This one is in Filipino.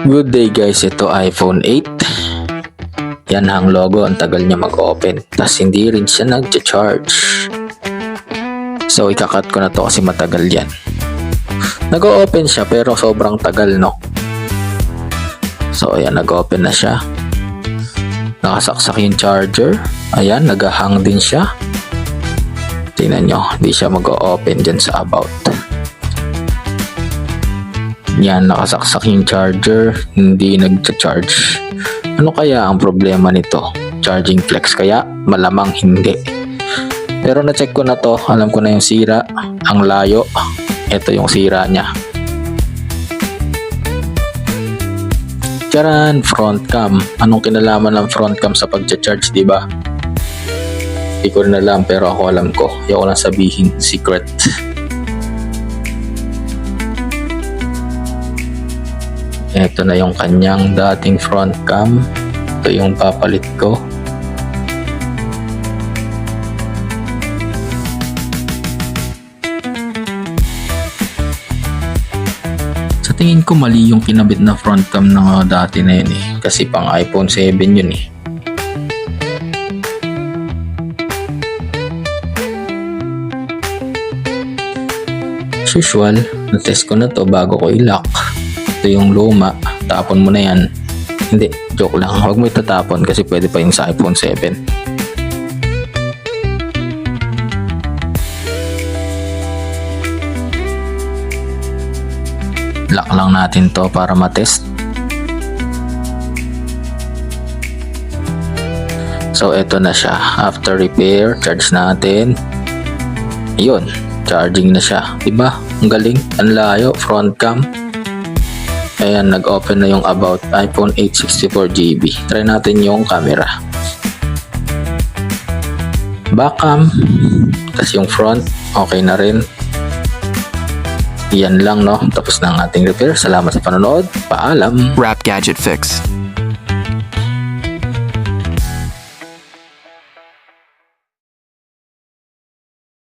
Good day guys, ito iPhone 8. Yan ang logo, ang tagal niya mag-open. Tapos hindi rin siya nag-charge. So ikakat ko na to kasi matagal yan. Nag-open siya pero sobrang tagal, no? So ayan, nag-open na siya. Nakasaksak yung charger. Ayan, nag-hang din siya. Tingnan nyo, hindi siya mag-open dyan sa about. Yan, nakasaksak yung charger, hindi nag-charge. Ano kaya ang problema nito? Charging flex kaya? Malamang hindi. Pero na-check ko na to, alam ko na yung sira, ang layo. Ito yung sira niya. Charan, front cam. Anong kinalaman ng front cam sa pag-charge, di ba? Hindi ko rin alam, pero ako alam ko. Ayaw ko lang sabihin, secret. Ito na yung kanyang dating front cam. Ito yung papalit ko. Sa tingin ko mali yung kinabit na front cam ng dati na yun eh. Kasi pang iPhone 7 yun eh. As usual, na-test ko na to bago ko i-lock. Ito yung luma, tapon mo na yan. Hindi, joke lang, huwag mo itatapon kasi pwede pa yung sa iPhone 7. Lock lang natin to para matest. So eto na siya, after repair, charge natin. Yun, charging na siya, diba? Ang galing, ang layo, front cam. Ayan, nag-open na yung about iPhone 8 64GB. Try natin yung camera. Back cam. Tapos yung front, okay na rin. Yan lang, no? Tapos na ang ating repair. Salamat sa panonood. Paalam. Rap Gadget Fix.